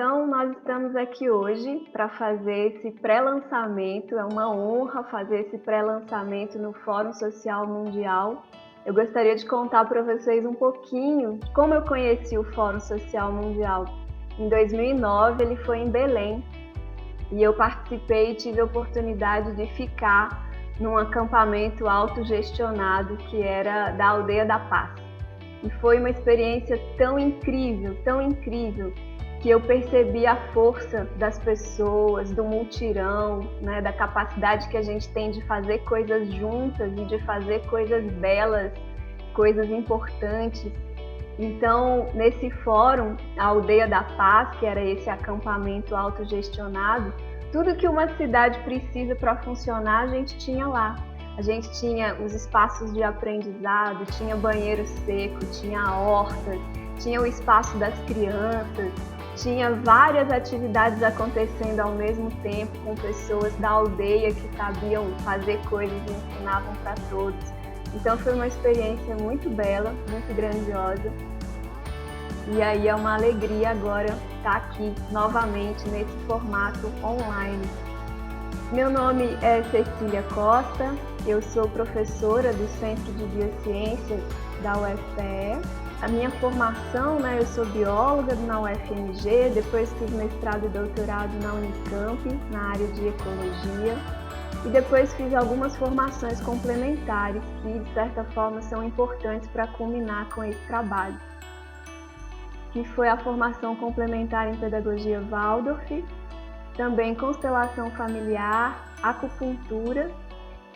Então, nós estamos aqui hoje para fazer esse pré-lançamento. É uma honra fazer esse pré-lançamento no Fórum Social Mundial. Eu gostaria de contar para vocês um pouquinho de como eu conheci o Fórum Social Mundial. Em 2009, ele foi em Belém e eu participei e tive a oportunidade de ficar num acampamento autogestionado que era da Aldeia da Paz. E foi uma experiência tão incrível, que eu percebi a força das pessoas, do mutirão, né, da capacidade que a gente tem de fazer coisas juntas e de fazer coisas belas, coisas importantes. Então, nesse fórum, a Aldeia da Paz, que era esse acampamento autogestionado, tudo que uma cidade precisa para funcionar, a gente tinha lá. A gente tinha os espaços de aprendizado, tinha banheiro seco, tinha hortas, tinha o espaço das crianças, tinha várias atividades acontecendo ao mesmo tempo com pessoas da aldeia que sabiam fazer coisas e ensinavam para todos. Então foi uma experiência muito bela, muito grandiosa. E aí é uma alegria agora estar aqui novamente nesse formato online. Meu nome é Cecília Costa, eu sou professora do Centro de Biociências da UFPE. A minha formação, eu sou bióloga na UFMG, depois fiz mestrado e doutorado na Unicamp, na área de ecologia, e depois fiz algumas formações complementares que, de certa forma, são importantes para culminar com esse trabalho, que foi a formação complementar em pedagogia Waldorf, também constelação familiar, acupuntura,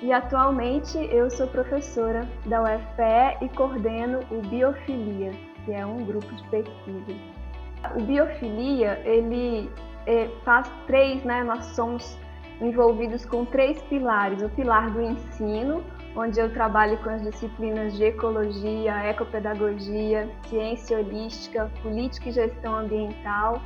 e atualmente eu sou professora da UFPE e coordeno o Biofilia, que é um grupo de pesquisa. O Biofilia, ele faz três, nós somos envolvidos com três pilares. O pilar do ensino, onde eu trabalho com as disciplinas de ecologia, ecopedagogia, ciência holística, política e gestão ambiental,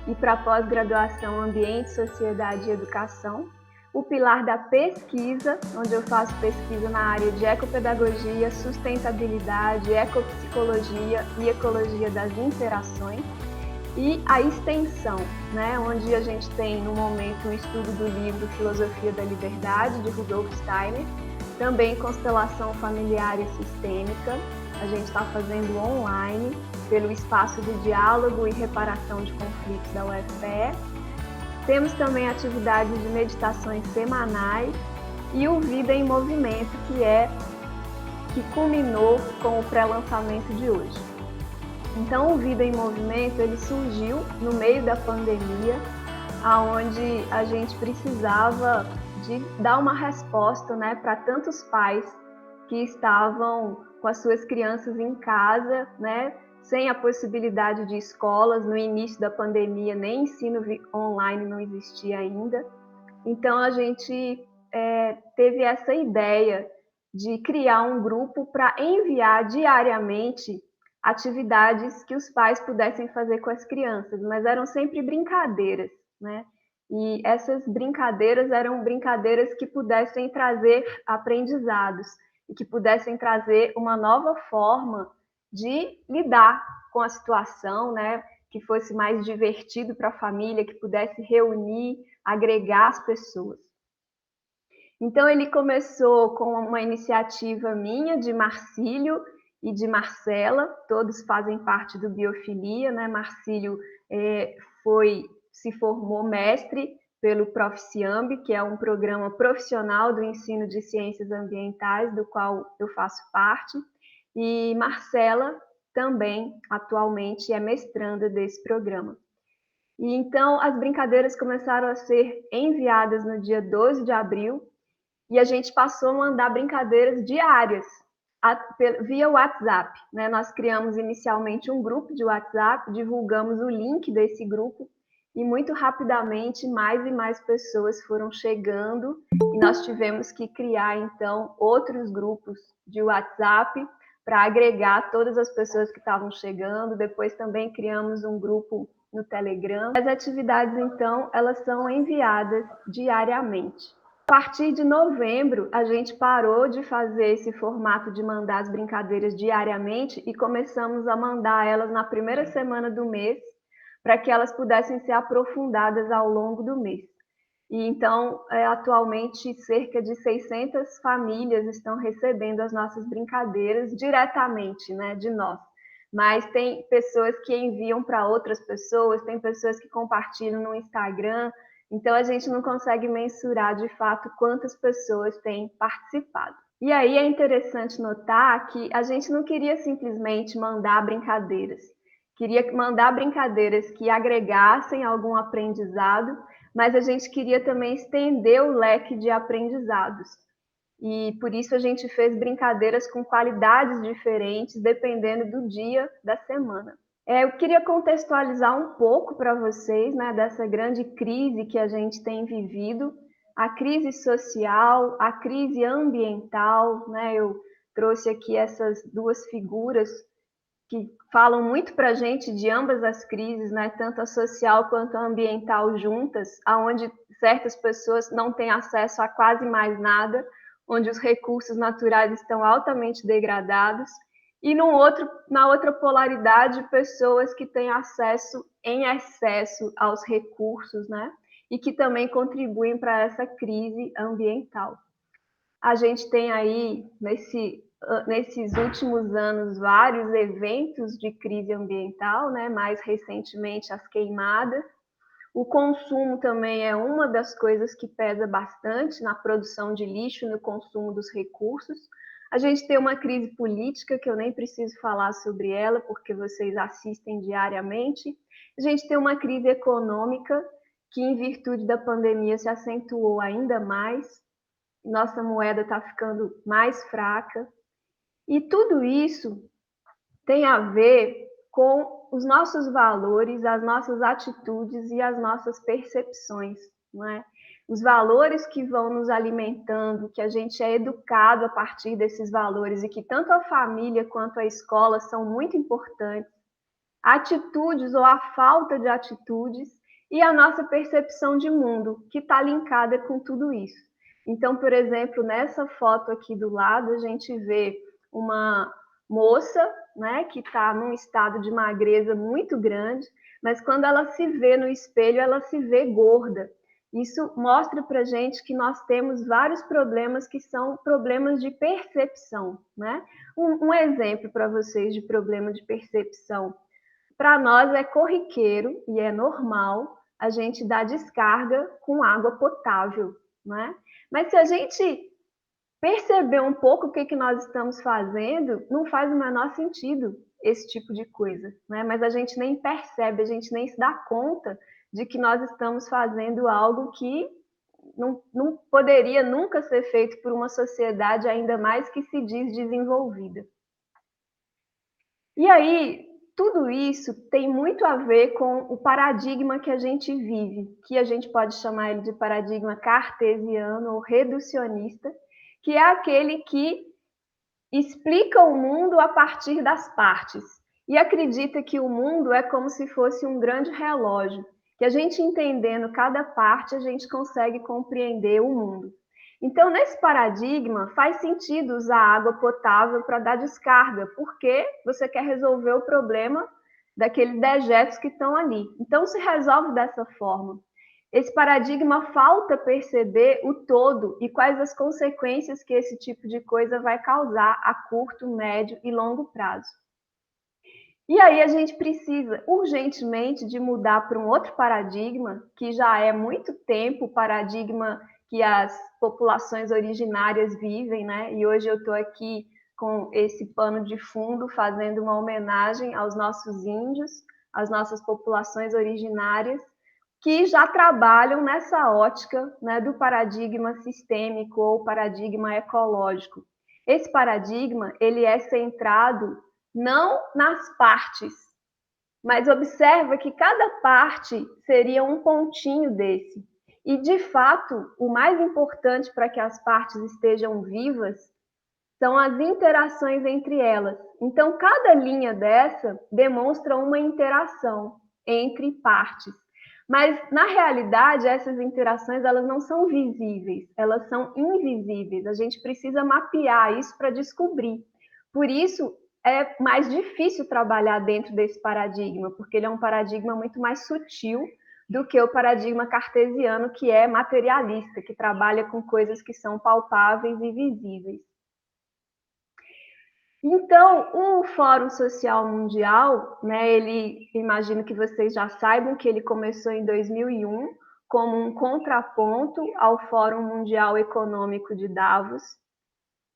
e para pós-graduação Ambiente, Sociedade e Educação. O pilar da pesquisa, onde eu faço pesquisa na área de ecopedagogia, sustentabilidade, ecopsicologia e ecologia das interações. E a extensão, onde a gente tem no momento o estudo do livro Filosofia da Liberdade, de Rudolf Steiner, também constelação familiar e sistêmica. A gente está fazendo online, pelo espaço de diálogo e reparação de conflitos da UFPE. Temos também atividades de meditações semanais e o Vida em Movimento, que culminou com o pré-lançamento de hoje. Então, o Vida em Movimento ele surgiu no meio da pandemia, onde a gente precisava de dar uma resposta, para tantos pais que estavam com as suas crianças em casa, sem a possibilidade de escolas. No início da pandemia, nem ensino online não existia ainda. Então, a gente teve essa ideia de criar um grupo para enviar diariamente atividades que os pais pudessem fazer com as crianças, mas eram sempre brincadeiras, E essas brincadeiras eram brincadeiras que pudessem trazer aprendizados e que pudessem trazer uma nova forma de lidar com a situação, que fosse mais divertido para a família, que pudesse reunir, agregar as pessoas. Então, ele começou com uma iniciativa minha, de Marcílio e de Marcela, todos fazem parte do Biofilia, Marcílio se formou mestre pelo Proficiamb, que é um programa profissional do ensino de ciências ambientais, do qual eu faço parte, e Marcela também, atualmente, é mestranda desse programa. E então, as brincadeiras começaram a ser enviadas no dia 12 de abril, e a gente passou a mandar brincadeiras diárias, via WhatsApp. Nós criamos inicialmente um grupo de WhatsApp, divulgamos o link desse grupo, e muito rapidamente mais e mais pessoas foram chegando, e nós tivemos que criar, então, outros grupos de WhatsApp para agregar todas as pessoas que estavam chegando. Depois também criamos um grupo no Telegram. As atividades, então, elas são enviadas diariamente. A partir de novembro, a gente parou de fazer esse formato de mandar as brincadeiras diariamente e começamos a mandar elas na primeira semana do mês, para que elas pudessem ser aprofundadas ao longo do mês. E então, atualmente, cerca de 600 famílias estão recebendo as nossas brincadeiras diretamente, né, de nós. Mas tem pessoas que enviam para outras pessoas, tem pessoas que compartilham no Instagram, então a gente não consegue mensurar de fato quantas pessoas têm participado. E aí é interessante notar que a gente não queria simplesmente mandar brincadeiras, queria mandar brincadeiras que agregassem algum aprendizado, mas a gente queria também estender o leque de aprendizados. E por isso a gente fez brincadeiras com qualidades diferentes, dependendo do dia da semana. Eu queria contextualizar um pouco para vocês, né, dessa grande crise que a gente tem vivido, a crise social, a crise ambiental, né? Eu trouxe aqui essas duas figuras que falam muito para a gente de ambas as crises, né? Tanto a social quanto a ambiental juntas, aonde certas pessoas não têm acesso a quase mais nada, onde os recursos naturais estão altamente degradados, e na outra polaridade, pessoas que têm acesso em excesso aos recursos, né? E que também contribuem para essa crise ambiental. A gente tem aí, nesses últimos anos, vários eventos de crise ambiental, né? Mais recentemente, as queimadas. O consumo também é uma das coisas que pesa bastante na produção de lixo, no consumo dos recursos. A gente tem uma crise política, que eu nem preciso falar sobre ela, porque vocês assistem diariamente. A gente tem uma crise econômica, que em virtude da pandemia se acentuou ainda mais. Nossa moeda está ficando mais fraca. E tudo isso tem a ver com os nossos valores, as nossas atitudes e as nossas percepções, não é? Os valores que vão nos alimentando, que a gente é educado a partir desses valores e que tanto a família quanto a escola são muito importantes, atitudes ou a falta de atitudes e a nossa percepção de mundo, que está linkada com tudo isso. Então, por exemplo, nessa foto aqui do lado, a gente vê uma moça, né, que está num estado de magreza muito grande, mas quando ela se vê no espelho, ela se vê gorda. Isso mostra para a gente que nós temos vários problemas que são problemas de percepção, né? Um exemplo para vocês de problema de percepção. Para nós é corriqueiro e é normal a gente dar descarga com água potável, né? Mas se a gente perceber um pouco o que nós estamos fazendo, não faz o menor sentido esse tipo de coisa, né? Mas a gente nem percebe, a gente nem se dá conta de que nós estamos fazendo algo que não poderia nunca ser feito por uma sociedade, ainda mais que se diz desenvolvida. E aí, tudo isso tem muito a ver com o paradigma que a gente vive, que a gente pode chamar ele de paradigma cartesiano ou reducionista, que é aquele que explica o mundo a partir das partes e acredita que o mundo é como se fosse um grande relógio, que a gente entendendo cada parte, a gente consegue compreender o mundo. Então, nesse paradigma, faz sentido usar água potável para dar descarga, porque você quer resolver o problema daqueles dejetos que estão ali. Então, se resolve dessa forma. Esse paradigma falta perceber o todo e quais as consequências que esse tipo de coisa vai causar a curto, médio e longo prazo. E aí a gente precisa urgentemente de mudar para um outro paradigma, que já é muito tempo o paradigma que as populações originárias vivem, né? E hoje eu estou aqui com esse pano de fundo fazendo uma homenagem aos nossos índios, às nossas populações originárias, que já trabalham nessa ótica, né, do paradigma sistêmico ou paradigma ecológico. Esse paradigma ele é centrado não nas partes, mas observa que cada parte seria um pontinho desse. E, de fato, o mais importante para que as partes estejam vivas são as interações entre elas. Então, cada linha dessa demonstra uma interação entre partes. Mas, na realidade, essas interações elas não são visíveis, elas são invisíveis. A gente precisa mapear isso para descobrir. Por isso, é mais difícil trabalhar dentro desse paradigma, porque ele é um paradigma muito mais sutil do que o paradigma cartesiano, que é materialista, que trabalha com coisas que são palpáveis e visíveis. Então, o Fórum Social Mundial, né, ele, imagino que vocês já saibam que ele começou em 2001 como um contraponto ao Fórum Mundial Econômico de Davos.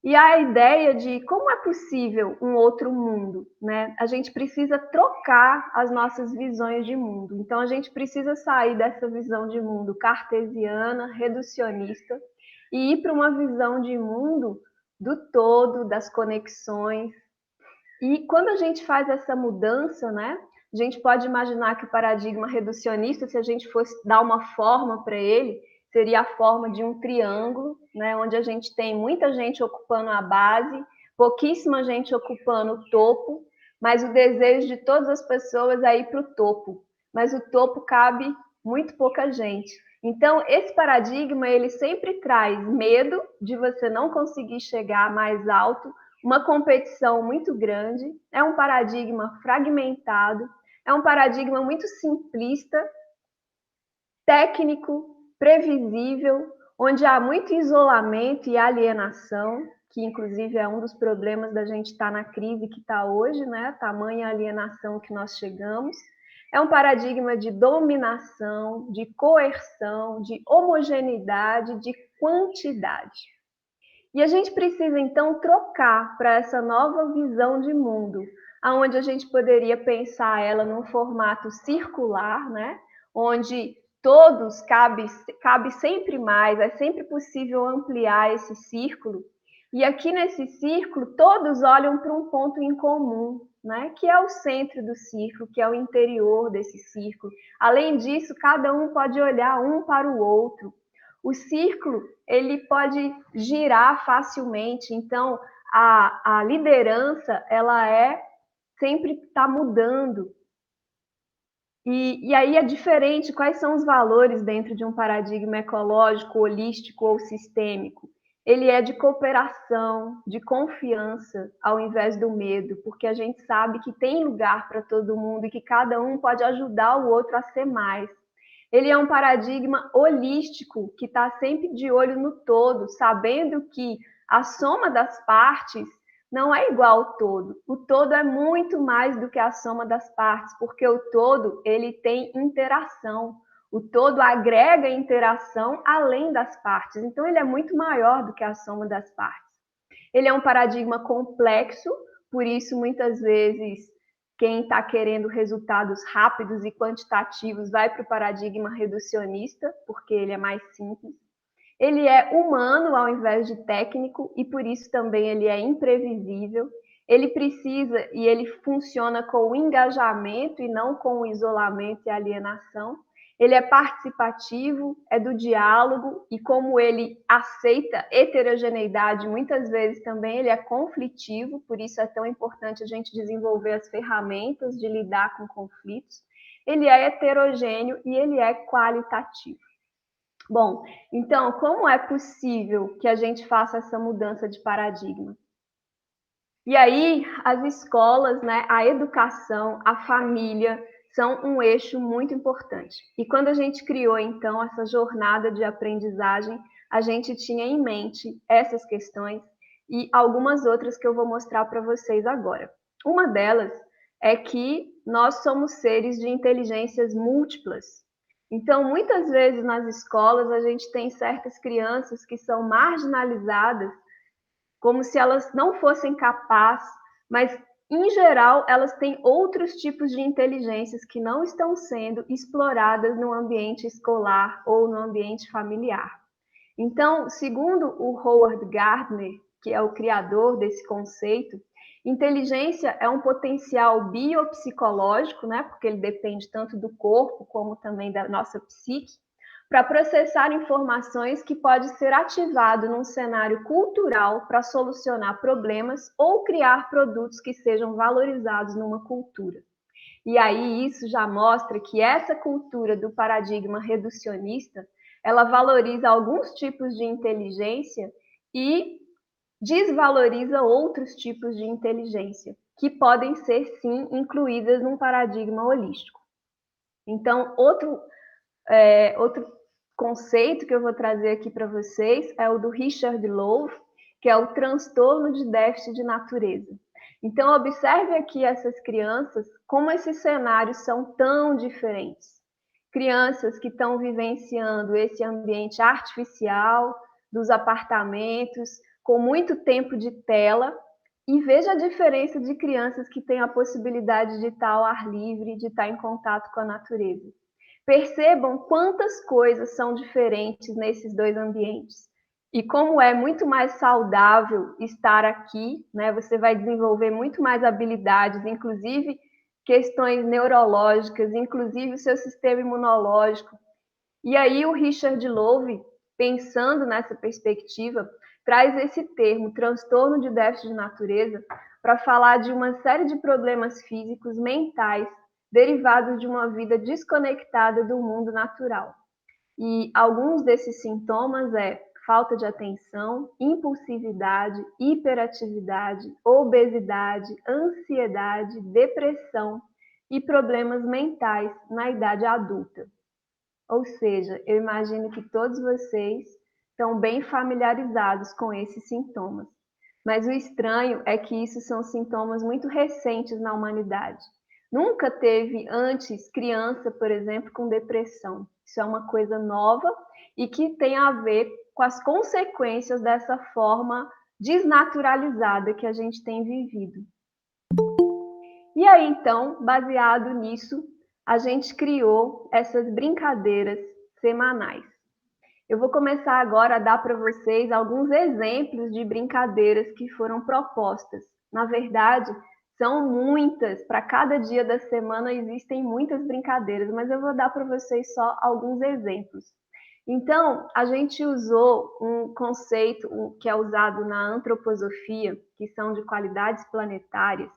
E a ideia de como é possível um outro mundo, né? A gente precisa trocar as nossas visões de mundo. Então, a gente precisa sair dessa visão de mundo cartesiana, reducionista, e ir para uma visão de mundo do todo, das conexões. E quando a gente faz essa mudança, né, a gente pode imaginar que o paradigma reducionista, se a gente fosse dar uma forma para ele, seria a forma de um triângulo, né, onde a gente tem muita gente ocupando a base, pouquíssima gente ocupando o topo, mas o desejo de todas as pessoas é ir para o topo. Mas o topo cabe muito pouca gente. Então, esse paradigma, ele sempre traz medo de você não conseguir chegar mais alto, uma competição muito grande, é um paradigma fragmentado, é um paradigma muito simplista, técnico, previsível, onde há muito isolamento e alienação, que inclusive é um dos problemas da gente estar na crise que está hoje, né? A tamanha alienação que nós chegamos. É um paradigma de dominação, de coerção, de homogeneidade, de quantidade. E a gente precisa, então, trocar para essa nova visão de mundo, onde a gente poderia pensar ela num formato circular, né? Onde todos cabe sempre mais, é sempre possível ampliar esse círculo. E aqui nesse círculo, todos olham para um ponto em comum, né? Que é o centro do círculo, que é o interior desse círculo. Além disso, cada um pode olhar um para o outro. O círculo ele pode girar facilmente, então a liderança ela sempre está mudando. E aí é diferente, quais são os valores dentro de um paradigma ecológico, holístico ou sistêmico? Ele é de cooperação, de confiança, ao invés do medo, porque a gente sabe que tem lugar para todo mundo e que cada um pode ajudar o outro a ser mais. Ele é um paradigma holístico, que está sempre de olho no todo, sabendo que a soma das partes não é igual ao todo. O todo é muito mais do que a soma das partes, porque o todo ele tem interação. O todo agrega interação além das partes. Então, ele é muito maior do que a soma das partes. Ele é um paradigma complexo, por isso, muitas vezes, quem está querendo resultados rápidos e quantitativos vai para o paradigma reducionista, porque ele é mais simples. Ele é humano ao invés de técnico e por isso também ele é imprevisível. Ele precisa e ele funciona com o engajamento e não com o isolamento e alienação. Ele é participativo, é do diálogo e como ele aceita heterogeneidade, muitas vezes também ele é conflitivo, por isso é tão importante a gente desenvolver as ferramentas de lidar com conflitos. Ele é heterogêneo e ele é qualitativo. Bom, então, como é possível que a gente faça essa mudança de paradigma? E aí, as escolas, né, a educação, a família são um eixo muito importante. E quando a gente criou, então, essa jornada de aprendizagem, a gente tinha em mente essas questões e algumas outras que eu vou mostrar para vocês agora. Uma delas é que nós somos seres de inteligências múltiplas. Então, muitas vezes nas escolas, a gente tem certas crianças que são marginalizadas, como se elas não fossem capazes, mas, em geral, elas têm outros tipos de inteligências que não estão sendo exploradas no ambiente escolar ou no ambiente familiar. Então, segundo o Howard Gardner, que é o criador desse conceito, inteligência é um potencial biopsicológico, né, porque ele depende tanto do corpo como também da nossa psique, para processar informações que pode ser ativado num cenário cultural para solucionar problemas ou criar produtos que sejam valorizados numa cultura. E aí isso já mostra que essa cultura do paradigma reducionista, ela valoriza alguns tipos de inteligência e desvaloriza outros tipos de inteligência. que podem ser, sim, incluídas num paradigma holístico. Então, outro conceito que eu vou trazer aqui para vocês é o do Richard Louv, que é o transtorno de déficit de natureza. Então, observe aqui essas crianças, como esses cenários são tão diferentes. Crianças que estão vivenciando esse ambiente artificial, dos apartamentos, com muito tempo de tela, e veja a diferença de crianças que têm a possibilidade de estar ao ar livre, de estar em contato com a natureza. Percebam quantas coisas são diferentes nesses dois ambientes. E como é muito mais saudável estar aqui, né? Você vai desenvolver muito mais habilidades, inclusive questões neurológicas, inclusive o seu sistema imunológico. E aí o Richard Louv, pensando nessa perspectiva, traz esse termo, transtorno de déficit de natureza, para falar de uma série de problemas físicos, mentais, derivados de uma vida desconectada do mundo natural. E alguns desses sintomas é falta de atenção, impulsividade, hiperatividade, obesidade, ansiedade, depressão e problemas mentais na idade adulta. Ou seja, eu imagino que todos vocês estão bem familiarizados com esses sintomas. Mas o estranho é que isso são sintomas muito recentes na humanidade. Nunca teve antes criança, por exemplo, com depressão. Isso é uma coisa nova e que tem a ver com as consequências dessa forma desnaturalizada que a gente tem vivido. E aí, então, baseado nisso, a gente criou essas brincadeiras semanais. Eu vou começar agora a dar para vocês alguns exemplos de brincadeiras que foram propostas. Na verdade, são muitas, para cada dia da semana existem muitas brincadeiras, mas eu vou dar para vocês só alguns exemplos. Então, a gente usou um conceito que é usado na antroposofia, que são de qualidades planetárias,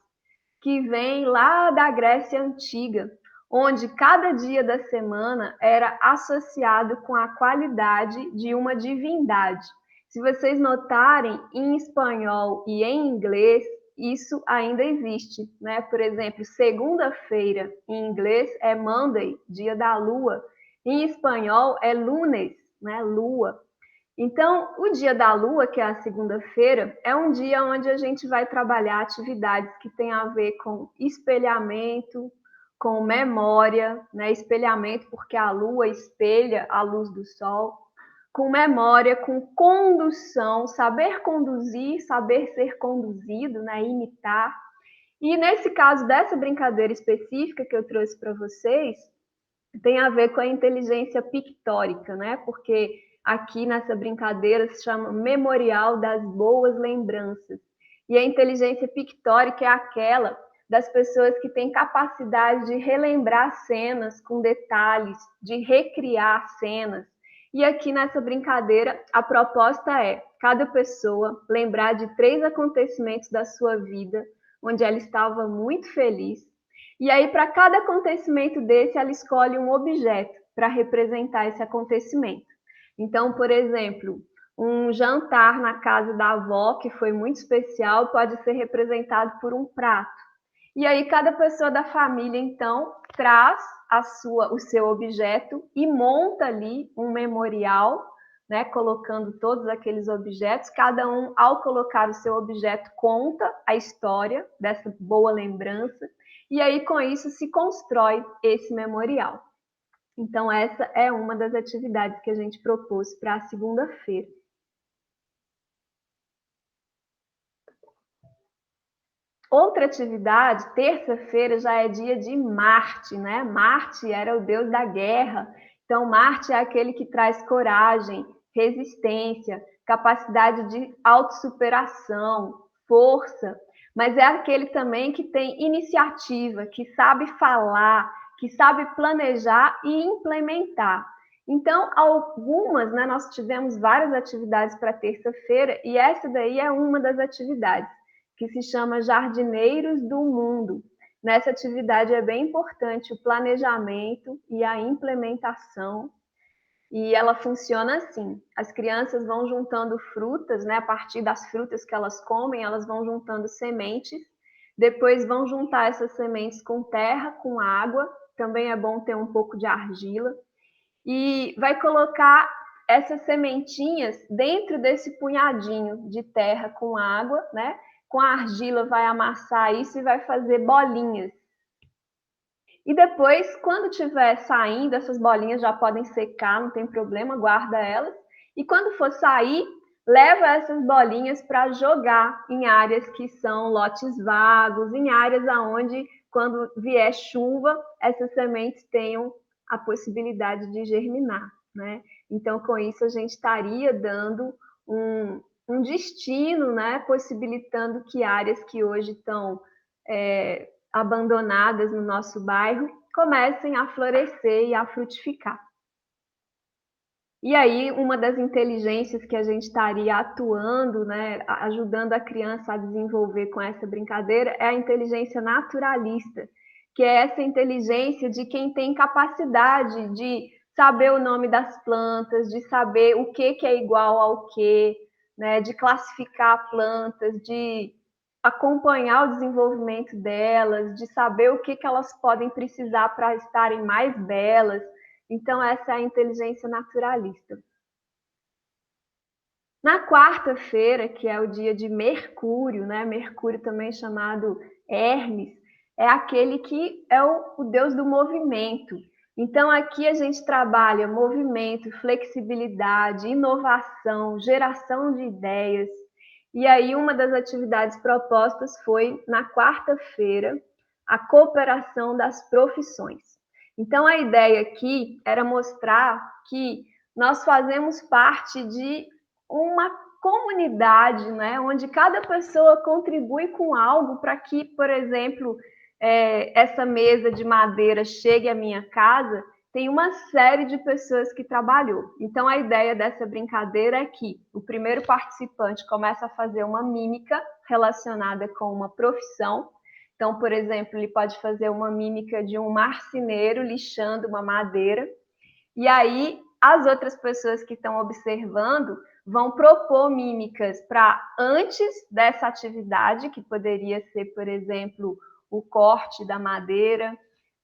que vem lá da Grécia Antiga, onde cada dia da semana era associado com a qualidade de uma divindade. Se vocês notarem, em espanhol e em inglês, isso ainda existe, né? Por exemplo, segunda-feira em inglês é Monday, dia da lua. Em espanhol é lunes, né? Lua. Então, o dia da lua, que é a segunda-feira, é um dia onde a gente vai trabalhar atividades que têm a ver com espelhamento, com memória, né? Espelhamento porque a lua espelha a luz do sol, com memória, com condução, saber conduzir, saber ser conduzido, né? Imitar. E nesse caso dessa brincadeira específica que eu trouxe para vocês, tem a ver com a inteligência pictórica, né? Porque aqui nessa brincadeira se chama Memorial das Boas Lembranças. E a inteligência pictórica é aquela das pessoas que têm capacidade de relembrar cenas com detalhes, de recriar cenas. E aqui nessa brincadeira, a proposta é cada pessoa lembrar de 3 acontecimentos da sua vida, onde ela estava muito feliz. E aí, para cada acontecimento desse, ela escolhe um objeto para representar esse acontecimento. Então, por exemplo, um jantar na casa da avó, que foi muito especial, pode ser representado por um prato. E aí, cada pessoa da família, então, traz o seu objeto e monta ali um memorial, né, colocando todos aqueles objetos. Cada um, ao colocar o seu objeto, conta a história dessa boa lembrança. E aí, com isso, se constrói esse memorial. Então, essa é uma das atividades que a gente propôs para a segunda-feira. Outra atividade, terça-feira, já é dia de Marte, né? Marte era o deus da guerra. Então, Marte é aquele que traz coragem, resistência, capacidade de autossuperação, força, mas é aquele também que tem iniciativa, que sabe falar, que sabe planejar e implementar. Então, algumas, né, nós tivemos várias atividades para terça-feira e essa daí é uma das atividades, que se chama Jardineiros do Mundo. Nessa atividade é bem importante o planejamento e a implementação. E ela funciona assim: as crianças vão juntando frutas, né? A partir das frutas que elas comem, elas vão juntando sementes. Depois vão juntar essas sementes com terra, com água, também é bom ter um pouco de argila, e vai colocar essas sementinhas dentro desse punhadinho de terra com água, né? Com a argila vai amassar isso e vai fazer bolinhas. E depois, quando tiver saindo, essas bolinhas já podem secar, não tem problema, guarda elas. E quando for sair, leva essas bolinhas para jogar em áreas que são lotes vagos, em áreas aonde, quando vier chuva, essas sementes tenham a possibilidade de germinar, né? Então, com isso, a gente estaria dando um destino, né? Possibilitando que áreas que hoje estão abandonadas no nosso bairro comecem a florescer e a frutificar. E aí, uma das inteligências que a gente estaria atuando, né, ajudando a criança a desenvolver com essa brincadeira, é a inteligência naturalista, que é essa inteligência de quem tem capacidade de saber o nome das plantas, de saber o que é igual ao que, né, de classificar plantas, de acompanhar o desenvolvimento delas, de saber o que elas podem precisar para estarem mais belas. Então, essa é a inteligência naturalista. Na quarta-feira, que é o dia de Mercúrio, né? Mercúrio também chamado Hermes, é aquele que é o deus do movimento. Então, aqui a gente trabalha movimento, flexibilidade, inovação, geração de ideias. E aí, uma das atividades propostas foi, na quarta-feira, a cooperação das profissões. Então, a ideia aqui era mostrar que nós fazemos parte de uma comunidade, né, onde cada pessoa contribui com algo para que, por exemplo, essa mesa de madeira chegue à minha casa, tem uma série de pessoas que trabalhou. Então, a ideia dessa brincadeira é que o primeiro participante começa a fazer uma mímica relacionada com uma profissão. Então, por exemplo, ele pode fazer uma mímica de um marceneiro lixando uma madeira. E aí, as outras pessoas que estão observando vão propor mímicas para antes dessa atividade, que poderia ser, por exemplo, o corte da madeira,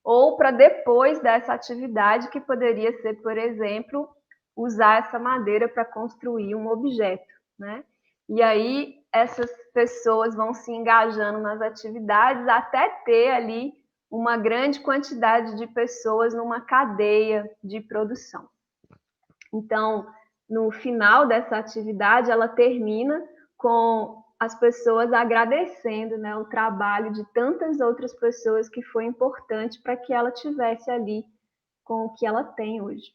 ou para depois dessa atividade, que poderia ser, por exemplo, usar essa madeira para construir um objeto, né? E aí essas pessoas vão se engajando nas atividades até ter ali uma grande quantidade de pessoas numa cadeia de produção. Então, no final dessa atividade, ela termina com as pessoas agradecendo, né, o trabalho de tantas outras pessoas que foi importante para que ela tivesse ali com o que ela tem hoje.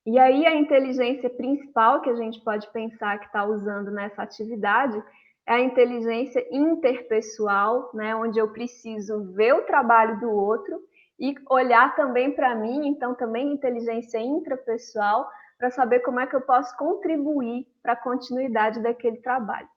E aí a inteligência principal que a gente pode pensar que está usando nessa atividade é a inteligência interpessoal, né, onde eu preciso ver o trabalho do outro e olhar também para mim, então também inteligência intrapessoal, para saber como é que eu posso contribuir para a continuidade daquele trabalho.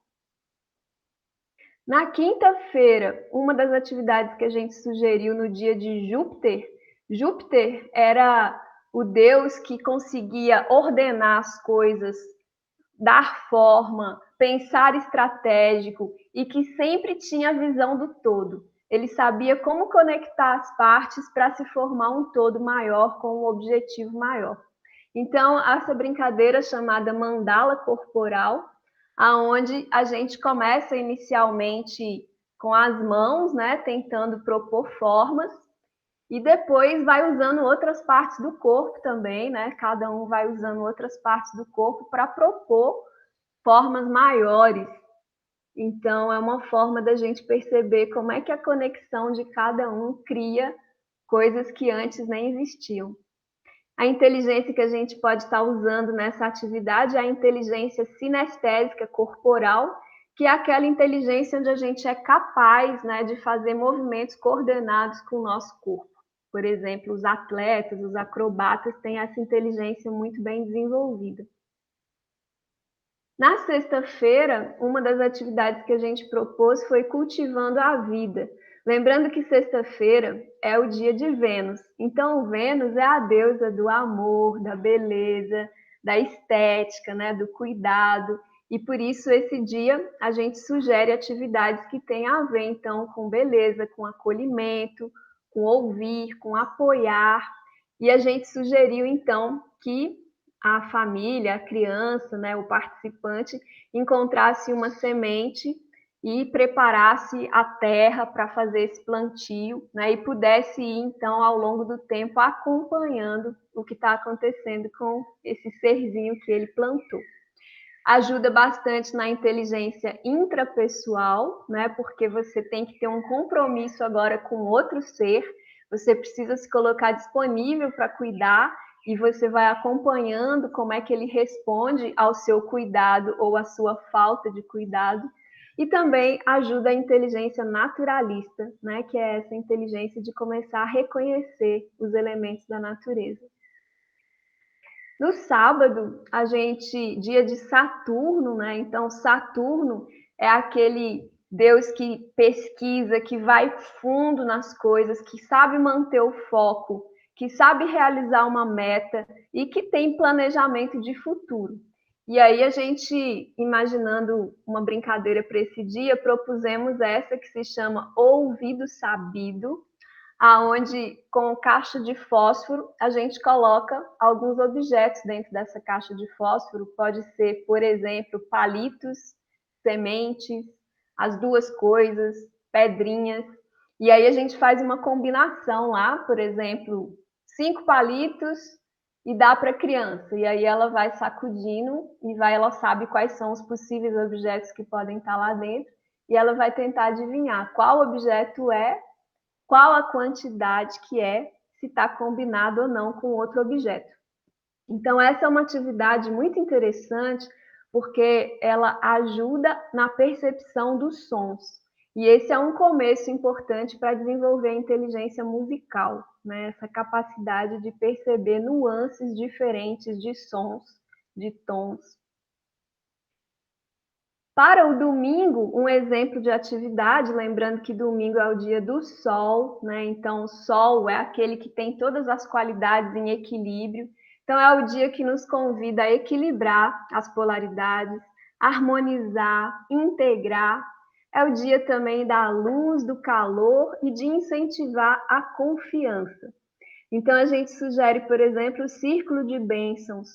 Na quinta-feira, uma das atividades que a gente sugeriu no dia de Júpiter, Júpiter era o deus que conseguia ordenar as coisas, dar forma, pensar estratégico e que sempre tinha a visão do todo. Ele sabia como conectar as partes para se formar um todo maior com um objetivo maior. Então, essa brincadeira chamada mandala corporal, aonde a gente começa inicialmente com as mãos, né, tentando propor formas, e depois vai usando outras partes do corpo também, né? Cada um vai usando outras partes do corpo para propor formas maiores. Então, é uma forma da gente perceber como é que a conexão de cada um cria coisas que antes nem existiam. A inteligência que a gente pode estar usando nessa atividade é a inteligência sinestésica corporal, que é aquela inteligência onde a gente é capaz, né, de fazer movimentos coordenados com o nosso corpo. Por exemplo, os atletas, os acrobatas têm essa inteligência muito bem desenvolvida. Na sexta-feira, uma das atividades que a gente propôs foi cultivando a vida. Lembrando que sexta-feira é o dia de Vênus. Então, Vênus é a deusa do amor, da beleza, da estética, né, do cuidado. E por isso, esse dia, a gente sugere atividades que têm a ver, então, com beleza, com acolhimento, com ouvir, com apoiar. E a gente sugeriu, então, que a família, a criança, né, o participante, encontrasse uma semente e preparasse a terra para fazer esse plantio, né, e pudesse ir, então, ao longo do tempo, acompanhando o que está acontecendo com esse serzinho que ele plantou. Ajuda bastante na inteligência intrapessoal, né? Porque você tem que ter um compromisso agora com outro ser, você precisa se colocar disponível para cuidar e você vai acompanhando como é que ele responde ao seu cuidado ou à sua falta de cuidado. E também ajuda a inteligência naturalista, né? Que é essa inteligência de começar a reconhecer os elementos da natureza. No sábado, a gente, dia de Saturno, né? Então, Saturno é aquele Deus que pesquisa, que vai fundo nas coisas, que sabe manter o foco, que sabe realizar uma meta e que tem planejamento de futuro. E aí a gente, imaginando uma brincadeira para esse dia, propusemos essa que se chama Ouvido Sabido, aonde com caixa de fósforo a gente coloca alguns objetos dentro dessa caixa de fósforo. Pode ser, por exemplo, palitos, sementes, as duas coisas, pedrinhas. E aí a gente faz uma combinação lá, por exemplo, 5 palitos e dá para a criança. E aí ela vai sacudindo e ela sabe quais são os possíveis objetos que podem estar lá dentro e ela vai tentar adivinhar qual objeto é, qual a quantidade que é, se está combinado ou não com outro objeto. Então, essa é uma atividade muito interessante, porque ela ajuda na percepção dos sons. E esse é um começo importante para desenvolver a inteligência musical, né? Essa capacidade de perceber nuances diferentes de sons, de tons. Para o domingo, um exemplo de atividade, lembrando que domingo é o dia do sol, né? Então, o sol é aquele que tem todas as qualidades em equilíbrio. Então, é o dia que nos convida a equilibrar as polaridades, harmonizar, integrar. É o dia também da luz, do calor e de incentivar a confiança. Então, a gente sugere, por exemplo, o Círculo de Bênçãos,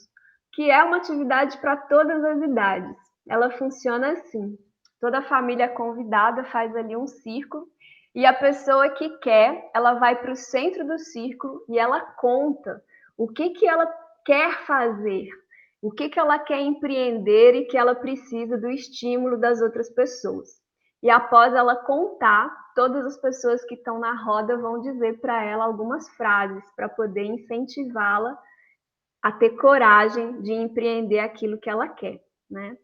que é uma atividade para todas as idades. Ela funciona assim: toda a família convidada faz ali um círculo e a pessoa que quer, ela vai para o centro do círculo e ela conta o que ela quer fazer, o que ela quer empreender e que ela precisa do estímulo das outras pessoas. E após ela contar, todas as pessoas que estão na roda vão dizer para ela algumas frases para poder incentivá-la a ter coragem de empreender aquilo que ela quer, né?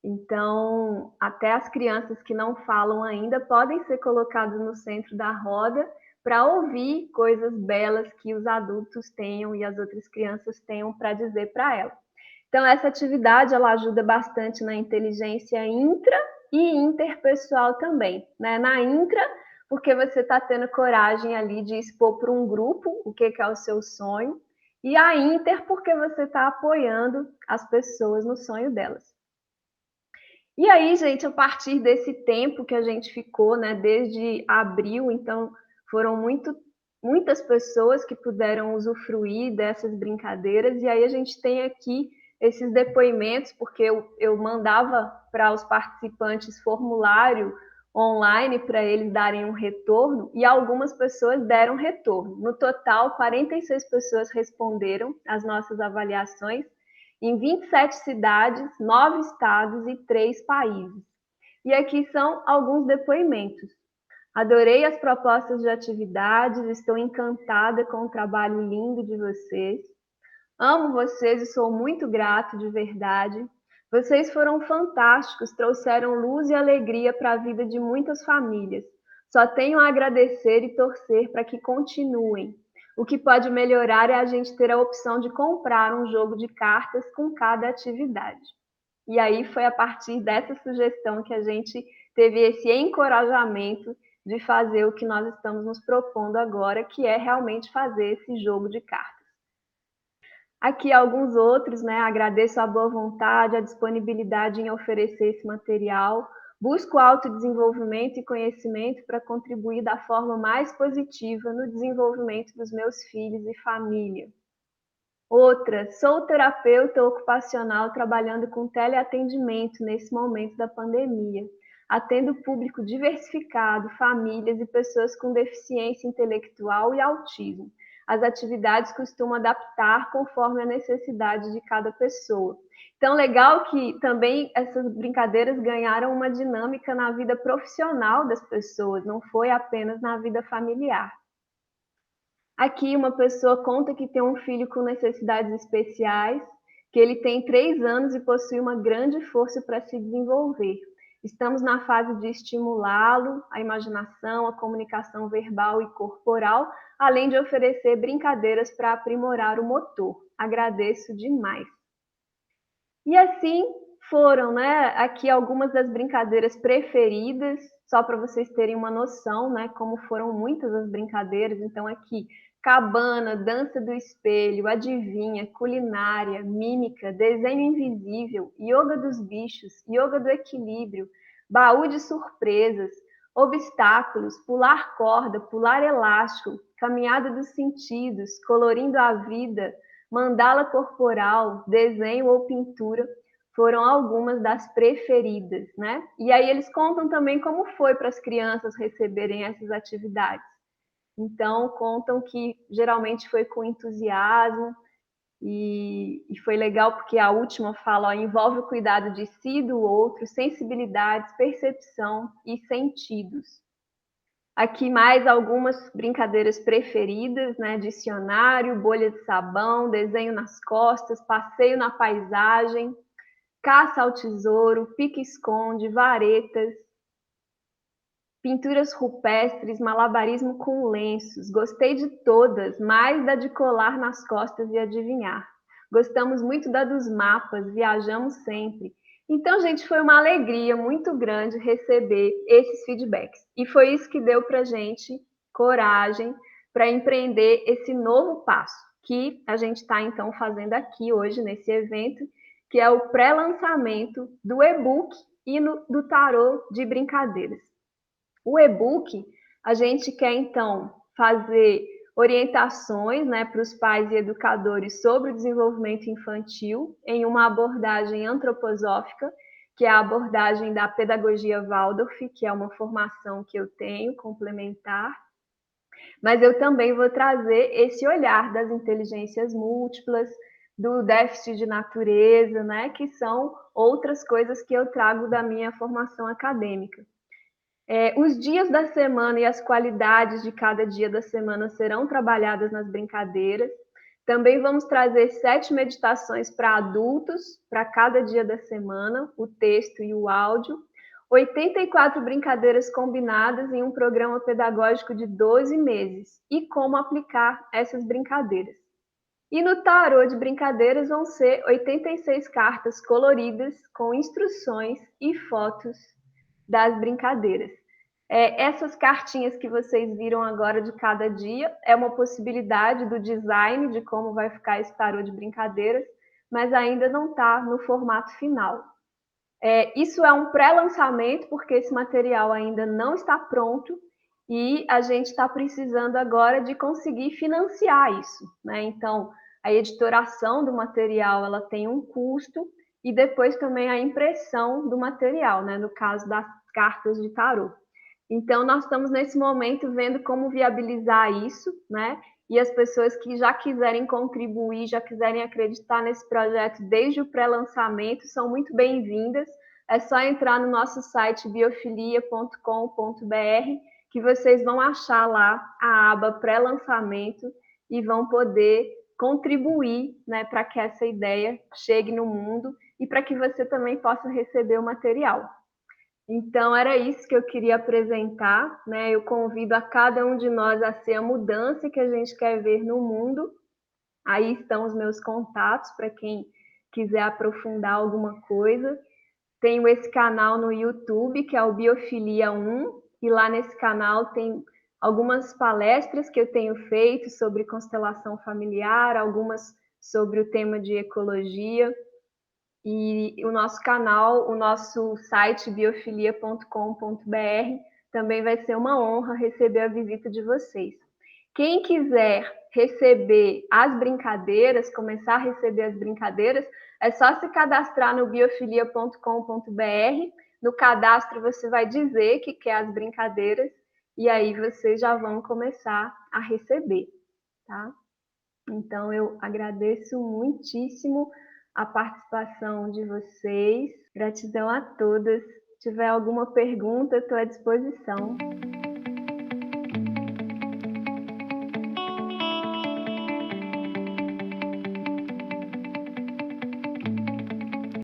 Então, até as crianças que não falam ainda podem ser colocadas no centro da roda para ouvir coisas belas que os adultos tenham e as outras crianças tenham para dizer para ela. Então, essa atividade ela ajuda bastante na inteligência intra e interpessoal também, né? Na intra, porque você está tendo coragem ali de expor para um grupo o que é o seu sonho, e a inter, porque você está apoiando as pessoas no sonho delas. E aí, gente, a partir desse tempo que a gente ficou, né, desde abril, então foram muitas pessoas que puderam usufruir dessas brincadeiras, e aí a gente tem aqui esses depoimentos, porque eu mandava para os participantes formulário online para eles darem um retorno, e algumas pessoas deram retorno. No total, 46 pessoas responderam às nossas avaliações, em 27 cidades, 9 estados e 3 países. E aqui são alguns depoimentos. Adorei as propostas de atividades, estou encantada com o trabalho lindo de vocês. Amo vocês e sou muito grato de verdade. Vocês foram fantásticos, trouxeram luz e alegria para a vida de muitas famílias. Só tenho a agradecer e torcer para que continuem. O que pode melhorar é a gente ter a opção de comprar um jogo de cartas com cada atividade. E aí foi a partir dessa sugestão que a gente teve esse encorajamento de fazer o que nós estamos nos propondo agora, que é realmente fazer esse jogo de cartas. Aqui alguns outros, né? Agradeço a boa vontade, a disponibilidade em oferecer esse material. Busco autodesenvolvimento e conhecimento para contribuir da forma mais positiva no desenvolvimento dos meus filhos e família. Outra, sou terapeuta ocupacional trabalhando com teleatendimento nesse momento da pandemia. Atendo público diversificado, famílias e pessoas com deficiência intelectual e autismo. As atividades costumam adaptar conforme a necessidade de cada pessoa. Então, legal que também essas brincadeiras ganharam uma dinâmica na vida profissional das pessoas, não foi apenas na vida familiar. Aqui uma pessoa conta que tem um filho com necessidades especiais, que ele tem 3 anos e possui uma grande força para se desenvolver. Estamos na fase de estimulá-lo, a imaginação, a comunicação verbal e corporal, além de oferecer brincadeiras para aprimorar o motor. Agradeço demais. E assim foram, né, aqui algumas das brincadeiras preferidas, só para vocês terem uma noção, né, como foram muitas as brincadeiras. Então aqui, cabana, dança do espelho, adivinha, culinária, mímica, desenho invisível, yoga dos bichos, yoga do equilíbrio, baú de surpresas, obstáculos, pular corda, pular elástico, caminhada dos sentidos, colorindo a vida, mandala corporal, desenho ou pintura, foram algumas das preferidas, né? E aí eles contam também como foi para as crianças receberem essas atividades. Então, contam que geralmente foi com entusiasmo e foi legal porque a última fala, ó, envolve o cuidado de si e do outro, sensibilidades, percepção e sentidos. Aqui mais algumas brincadeiras preferidas, né? Dicionário, bolha de sabão, desenho nas costas, passeio na paisagem, caça ao tesouro, pique-esconde, varetas, pinturas rupestres, malabarismo com lenços. Gostei de todas, mais da de colar nas costas e adivinhar. Gostamos muito da dos mapas, viajamos sempre. Então, gente, foi uma alegria muito grande receber esses feedbacks. E foi isso que deu para a gente coragem para empreender esse novo passo que a gente está, então, fazendo aqui hoje, nesse evento, que é o pré-lançamento do e-book e do tarô de brincadeiras. O e-book, a gente quer, então, fazer orientações, né, para os pais e educadores sobre o desenvolvimento infantil em uma abordagem antroposófica, que é a abordagem da pedagogia Waldorf, que é uma formação que eu tenho complementar. Mas eu também vou trazer esse olhar das inteligências múltiplas, do déficit de natureza, né, que são outras coisas que eu trago da minha formação acadêmica. Os dias da semana e as qualidades de cada dia da semana serão trabalhadas nas brincadeiras. Também vamos trazer 7 meditações para adultos, para cada dia da semana, o texto e o áudio. 84 brincadeiras combinadas em um programa pedagógico de 12 meses. E como aplicar essas brincadeiras. E no tarô de brincadeiras vão ser 86 cartas coloridas com instruções e fotos das brincadeiras. Essas cartinhas que vocês viram agora de cada dia é uma possibilidade do design de como vai ficar esse tarô de brincadeiras, mas ainda não está no formato final. Isso é um pré-lançamento, porque esse material ainda não está pronto e a gente está precisando agora de conseguir financiar isso, né? Então, a editoração do material ela tem um custo e depois também a impressão do material, né? No caso das cartas de tarô. Então, nós estamos nesse momento vendo como viabilizar isso, né? E as pessoas que já quiserem contribuir, já quiserem acreditar nesse projeto desde o pré-lançamento, são muito bem-vindas. É só entrar no nosso site biofilia.com.br que vocês vão achar lá a aba pré-lançamento e vão poder contribuir, né, para que essa ideia chegue no mundo e para que você também possa receber o material. Então, era isso que eu queria apresentar, né? Eu convido a cada um de nós a ser a mudança que a gente quer ver no mundo. Aí estão os meus contatos para quem quiser aprofundar alguma coisa. Tenho esse canal no YouTube, que é o Biofilia 1, e lá nesse canal tem algumas palestras que eu tenho feito sobre constelação familiar, algumas sobre o tema de ecologia. E o nosso canal, o nosso site biofilia.com.br, também vai ser uma honra receber a visita de vocês. Quem quiser receber as brincadeiras, começar a receber as brincadeiras, é só se cadastrar no biofilia.com.br. No cadastro você vai dizer que quer as brincadeiras e aí vocês já vão começar a receber, tá? Então eu agradeço muitíssimo a participação de vocês. Gratidão a todas. Se tiver alguma pergunta, estou à disposição.